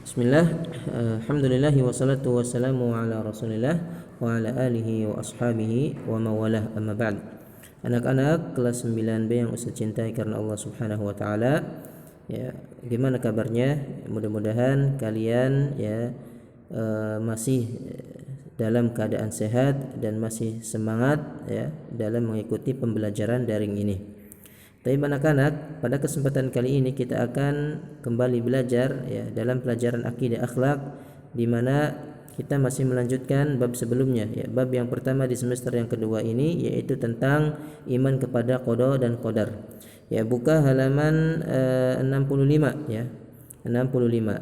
Bismillah, alhamdulillah wassalatu wassalamu ala rasulillah wa ala alihi wa ashabihi wa mawalah, amma ba'd. Anak-anak kelas 9B yang Ustaz cintai karena Allah subhanahu wa ta'ala, ya, gimana kabarnya? Mudah-mudahan kalian masih dalam keadaan sehat dan masih semangat ya dalam mengikuti pembelajaran daring ini. Tapi anak-anak, pada kesempatan kali ini kita akan kembali belajar ya dalam pelajaran akidah akhlak, di mana kita masih melanjutkan bab sebelumnya ya. Bab yang pertama di semester yang kedua ini yaitu tentang iman kepada qada dan qadar. Ya, buka halaman 65 ya. 65.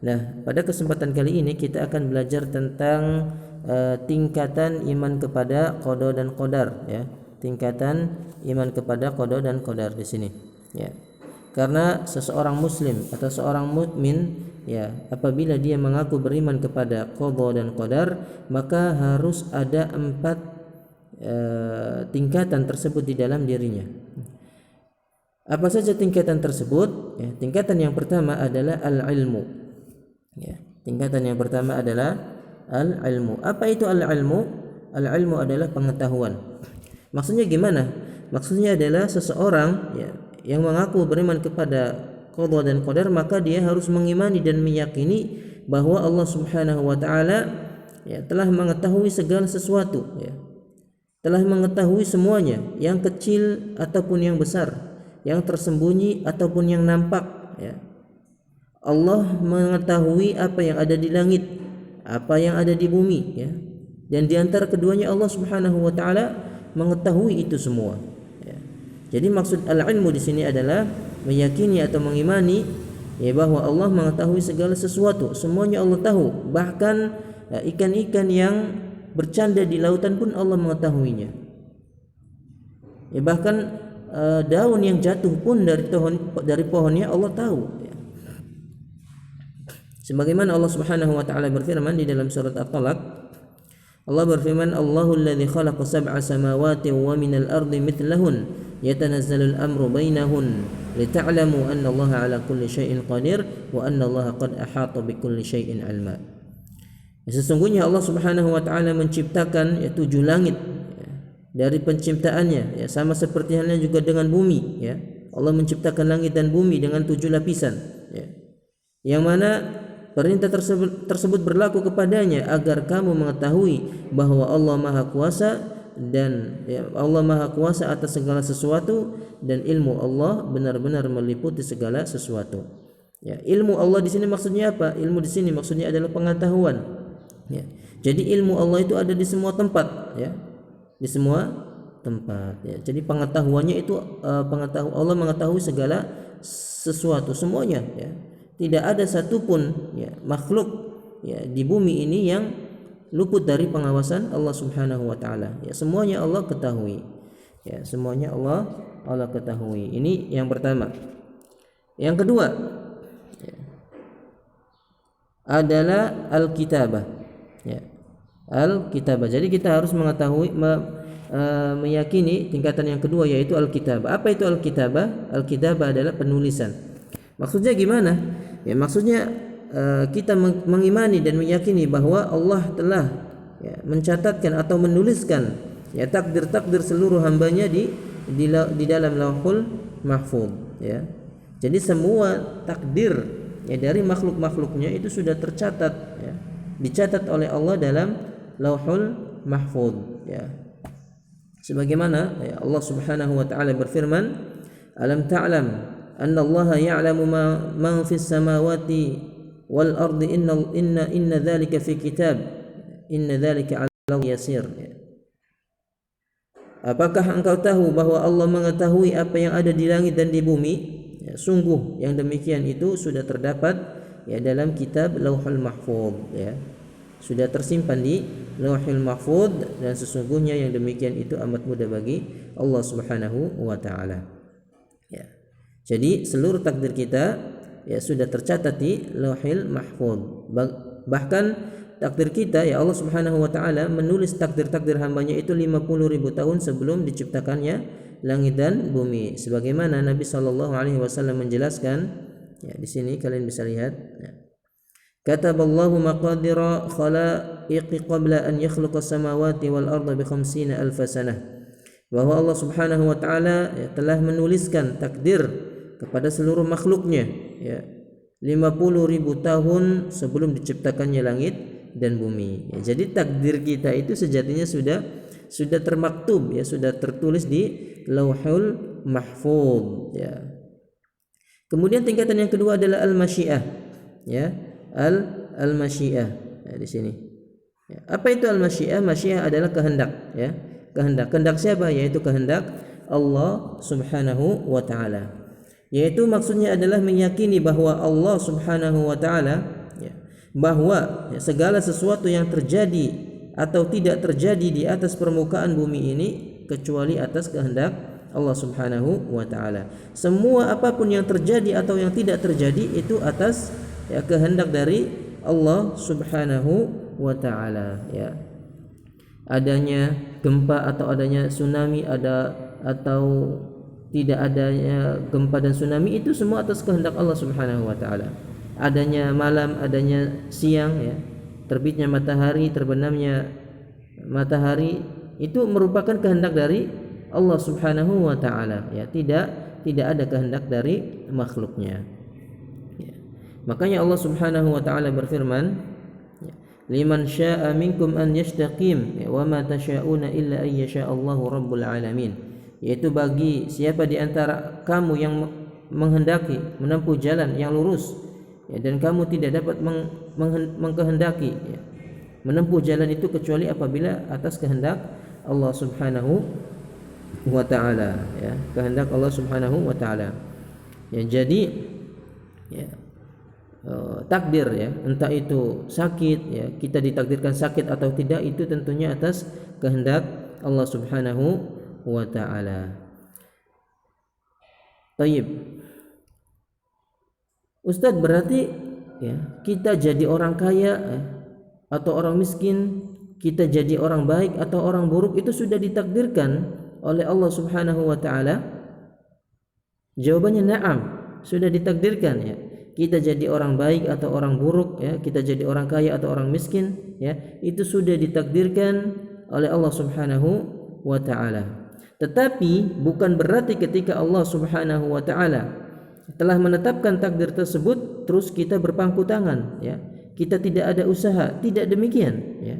Nah, pada kesempatan kali ini kita akan belajar tentang tingkatan iman kepada qada dan qadar ya. Tingkatan iman kepada qada dan qadar di sini ya. Karena seseorang muslim atau seorang mukmin ya, apabila dia mengaku beriman kepada qada dan qadar, maka harus ada 4 tingkatan tersebut di dalam dirinya. Apa saja tingkatan tersebut? Ya, tingkatan yang pertama adalah al-ilmu. Ya, tingkatan yang pertama adalah al-ilmu. Apa itu al-ilmu? Al-ilmu adalah pengetahuan. Maksudnya gimana? Maksudnya adalah seseorang ya, yang mengaku beriman kepada qada dan qadar, maka dia harus mengimani dan meyakini bahwa Allah Subhanahu wa taala ya telah mengetahui segala sesuatu ya. Telah mengetahui semuanya, yang kecil ataupun yang besar, yang tersembunyi ataupun yang nampak ya. Allah mengetahui apa yang ada di langit, apa yang ada di bumi ya. Dan di antara keduanya Allah Subhanahu wa taala mengetahui itu semua ya. Jadi maksud al-ilmu di sini adalah meyakini atau mengimani ya bahwa Allah mengetahui segala sesuatu, semuanya Allah tahu. Bahkan ikan-ikan yang bercanda di lautan pun Allah mengetahuinya. Ya, bahkan daun yang jatuh pun dari pohonnya Allah tahu ya. Sebagaimana Allah Subhanahu wa taala berfirman di dalam surat At-Talaq, Allah berfirman, Allahul ladzi khalaqa sab'a samawati wa minal ardi mithlahun yatanazzalul amru bainahun lita'lamu anna Allaha 'ala kulli syai'in qadir wa anna Allaha qad ahata bikulli syai'in 'ilma. Sesungguhnya Allah Subhanahu wa taala menciptakan 7 langit ya, dari penciptaannya ya, sama seperti halnya juga dengan bumi ya. Allah menciptakan langit dan bumi dengan 7 lapisan ya. Yang mana perintah tersebut berlaku kepadanya agar kamu mengetahui bahwa Allah Maha Kuasa dan ya, Allah Maha Kuasa atas segala sesuatu, dan ilmu Allah benar-benar meliputi segala sesuatu. Ya, ilmu Allah di sini maksudnya apa? Ilmu di sini maksudnya adalah pengetahuan. Ya. Jadi ilmu Allah itu ada di semua tempat ya. Di semua tempat ya. Jadi pengetahuannya itu Allah mengetahui segala sesuatu semuanya ya. Tidak ada satupun ya, makhluk ya, di bumi ini yang luput dari pengawasan Allah Subhanahu wa taala. Ya, semuanya Allah ketahui. Ya, semuanya Allah ketahui. Ini yang pertama. Yang kedua ya, adalah al-kitabah. Ya. Al-kitabah. Jadi kita harus mengetahui meyakini tingkatan yang kedua yaitu al-kitabah. Apa itu al-kitabah? Al-kitabah adalah penulisan. Maksudnya gimana? Ya, maksudnya kita mengimani dan meyakini bahwa Allah telah ya, mencatatkan atau menuliskan ya takdir-takdir seluruh hambanya di dalam Lauhul Mahfuz ya. Jadi semua takdir ya dari makhluk-makhluknya itu sudah tercatat ya, dicatat oleh Allah dalam Lauhul Mahfuz ya. Sebagaimana ya, Allah Subhanahu wa taala berfirman, alam ta'lam anna Allah ya'lamu ma fis samawati wal ardi inna dzalika fi kitab inna dzalika 'ala Allah yasir. Apakah engkau tahu bahwa Allah mengetahui apa yang ada di langit dan di bumi? Ya, sungguh yang demikian itu sudah terdapat ya dalam kitab Lauhul Mahfuz ya. Sudah tersimpan di Lauhul Mahfuz, dan sesungguhnya yang demikian itu amat mudah bagi Allah Subhanahu wa taala. Ya. Jadi seluruh takdir kita ya sudah tercatat di Lauhul Mahfuz. Bahkan takdir kita ya Allah Subhanahu wa taala menulis takdir-takdir hambanya itu 50.000 tahun sebelum diciptakannya langit dan bumi. Sebagaimana Nabi sallallahu alaihi wasallam menjelaskan ya, di sini kalian bisa lihat ya. Kataballahu maqadira khalaiqi qabla an yakhluqa as-samawati wal arda bi 50,000 sanah. Bahwa Allah Subhanahu wa taala telah menuliskan takdir kepada seluruh makhluknya, ya, 50.000 tahun sebelum diciptakannya langit dan bumi. Ya, jadi takdir kita itu sejatinya sudah termaktub, ya, sudah tertulis di Lauhul Mahfuz, ya. Kemudian tingkatan yang kedua adalah al-masyiah, ya. Al-masyiah, ya, di sini. Ya, apa itu al-masyiah? Masyiah adalah kehendak, ya. Kehendak siapa? Yaitu kehendak Allah Subhanahu wa taala. Yaitu maksudnya adalah meyakini bahwa Allah Subhanahu wa taala, ya, bahwa, ya, segala sesuatu yang terjadi atau tidak terjadi di atas permukaan bumi ini kecuali atas kehendak Allah Subhanahu wa taala. Semua apapun yang terjadi atau yang tidak terjadi itu atas, ya, kehendak dari Allah Subhanahu wa taala, ya. Adanya gempa atau adanya tsunami, atau tidak adanya gempa dan tsunami itu semua atas kehendak Allah Subhanahu wa taala. Adanya malam, adanya siang, ya, terbitnya matahari, terbenamnya matahari itu merupakan kehendak dari Allah Subhanahu wa taala, ya. Tidak ada kehendak dari makhluknya, ya. Makanya Allah Subhanahu wa taala berfirman, liman syaa minkum an yastaqim, wa ma tasyauna illa ay yasha Allahu rabbul alamin. Yaitu bagi siapa di antara kamu yang menghendaki menempuh jalan yang lurus, ya, dan kamu tidak dapat mengkehendaki, ya, menempuh jalan itu kecuali apabila atas kehendak Allah Subhanahu wa taala, ya, kehendak Allah Subhanahu wa taala. Ya, jadi, ya, takdir, ya, entah itu sakit, ya, kita ditakdirkan sakit atau tidak, itu tentunya atas kehendak Allah Subhanahu wa taala. Taib. Ustadz, berarti, ya, kita jadi orang kaya, ya, atau orang miskin, kita jadi orang baik atau orang buruk itu sudah ditakdirkan oleh Allah Subhanahu wa taala? Jawabannya na'am, sudah ditakdirkan, ya. Kita jadi orang baik atau orang buruk, ya, kita jadi orang kaya atau orang miskin, ya, itu sudah ditakdirkan oleh Allah Subhanahu wa taala. Tetapi bukan berarti ketika Allah Subhanahu wa taala telah menetapkan takdir tersebut terus kita berpangku tangan, ya. Kita tidak ada usaha, tidak demikian, ya.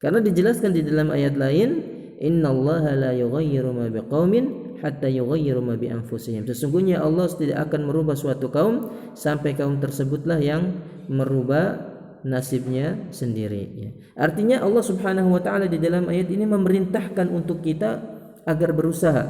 Karena dijelaskan di dalam ayat lain, innallaha la yughayyiru ma biqaumin hatta yughayyiru ma bi anfusihim. Sesungguhnya Allah tidak akan merubah suatu kaum sampai kaum tersebutlah yang merubah nasibnya sendiri, ya. Artinya Allah Subhanahu wa taala di dalam ayat ini memerintahkan untuk kita agar berusaha,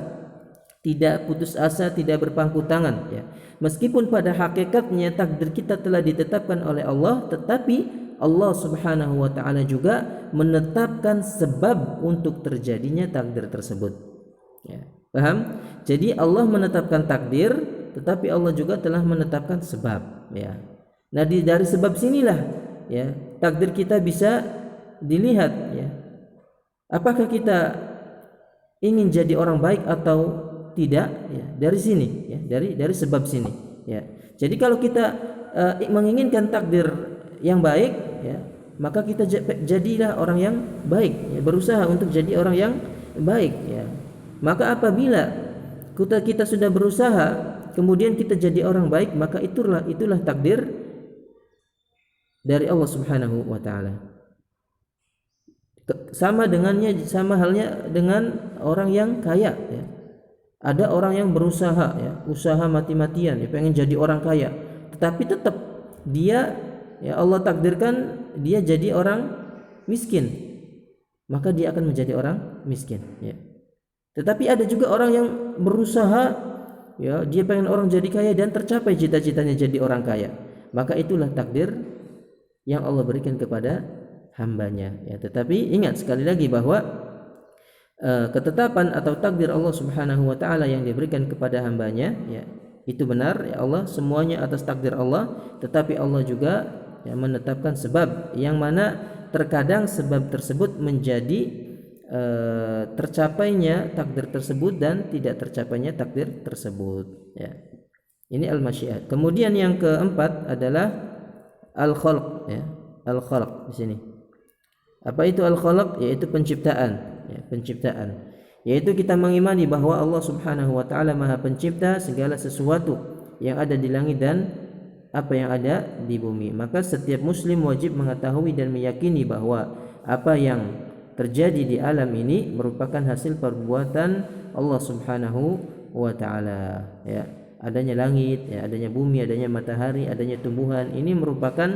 tidak putus asa, tidak berpangku tangan, ya. Meskipun pada hakikatnya takdir kita telah ditetapkan oleh Allah, tetapi Allah Subhanahu wa taala juga menetapkan sebab untuk terjadinya takdir tersebut, ya. Paham? Jadi Allah menetapkan takdir, tetapi Allah juga telah menetapkan sebab, ya. Nah, dari sebab sinilah, ya, takdir kita bisa dilihat, ya. Apakah kita ingin jadi orang baik atau tidak, ya, dari sini, ya, dari sebab sini, ya. Jadi kalau kita menginginkan takdir yang baik, ya, maka kita jadilah orang yang baik, ya, berusaha untuk jadi orang yang baik, ya. Maka apabila kita sudah berusaha kemudian kita jadi orang baik, maka itulah takdir dari Allah Subhanahu wa taala. Sama halnya dengan orang yang kaya, ya. Ada orang yang berusaha, ya, usaha mati-matian, ya, pengen jadi orang kaya, tetapi tetap dia, ya, Allah takdirkan dia jadi orang miskin, maka dia akan menjadi orang miskin, ya. Tetapi ada juga orang yang berusaha, ya, dia pengen orang jadi kaya dan tercapai cita-citanya jadi orang kaya, maka itulah takdir yang Allah berikan kepada hambanya, ya. Tetapi ingat sekali lagi bahwa ketetapan atau takdir Allah Subhanahu wa taala yang diberikan kepada hambanya, ya, itu benar, ya. Allah semuanya atas takdir Allah, tetapi Allah juga, ya, menetapkan sebab yang mana terkadang sebab tersebut menjadi tercapainya takdir tersebut dan tidak tercapainya takdir tersebut, ya. Ini al-masyiat. Kemudian yang keempat adalah al-khalq, ya, al-khalq di sini. Apa itu al-khalq? Yaitu penciptaan, ya, penciptaan. Yaitu kita mengimani bahwa Allah Subhanahu wa taala Maha Pencipta segala sesuatu yang ada di langit dan apa yang ada di bumi. Maka setiap muslim wajib mengetahui dan meyakini bahwa apa yang terjadi di alam ini merupakan hasil perbuatan Allah Subhanahu wa taala, ya. Adanya langit, ya, adanya bumi, adanya matahari, adanya tumbuhan, ini merupakan,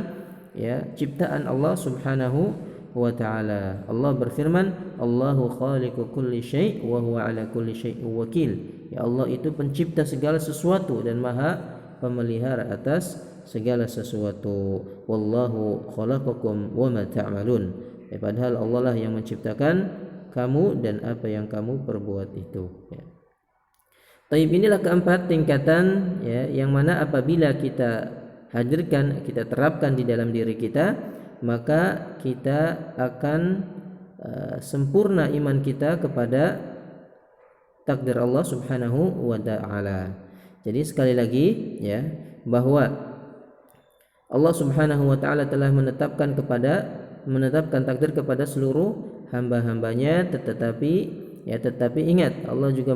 ya, ciptaan Allah Subhanahu wa taala. Allah berfirman, Allahu khaliqu kulli syai' wa huwa ala kulli syai'in wakil. Ya, Allah itu pencipta segala sesuatu dan Maha pemelihara atas segala sesuatu. Wallahu khalaqakum wa ma ta'malun. Ya, padahal Allah lah yang menciptakan kamu dan apa yang kamu perbuat itu, ya. Taib, inilah keempat tingkatan, ya, yang mana apabila kita hadirkan, kita terapkan di dalam diri kita, maka kita akan sempurna iman kita kepada takdir Allah Subhanahu wa taala. Jadi sekali lagi, ya, bahwa Allah Subhanahu wa taala telah menetapkan takdir kepada seluruh hamba-hambanya, tetapi ingat, Allah juga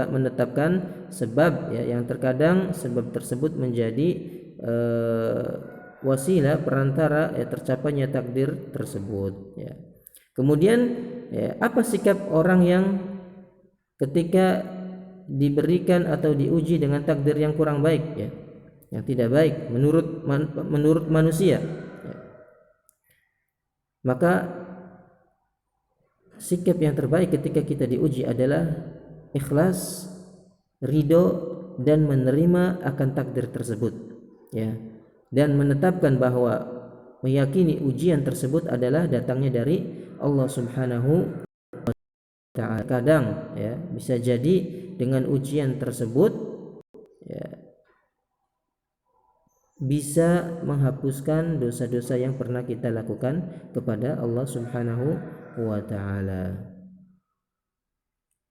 menetapkan sebab, ya, yang terkadang sebab tersebut menjadi wasilah perantara, ya, tercapainya takdir tersebut, ya. Kemudian, ya, apa sikap orang yang ketika diberikan atau diuji dengan takdir yang kurang baik, ya, yang tidak baik menurut manusia, ya. Maka sikap yang terbaik ketika kita diuji adalah ikhlas, ridho, dan menerima akan takdir tersebut, ya, dan menetapkan bahwa meyakini ujian tersebut adalah datangnya dari Allah Subhanahu wa taala. Kadang, ya, bisa jadi dengan ujian tersebut, ya, bisa menghapuskan dosa-dosa yang pernah kita lakukan kepada Allah Subhanahu wa taala.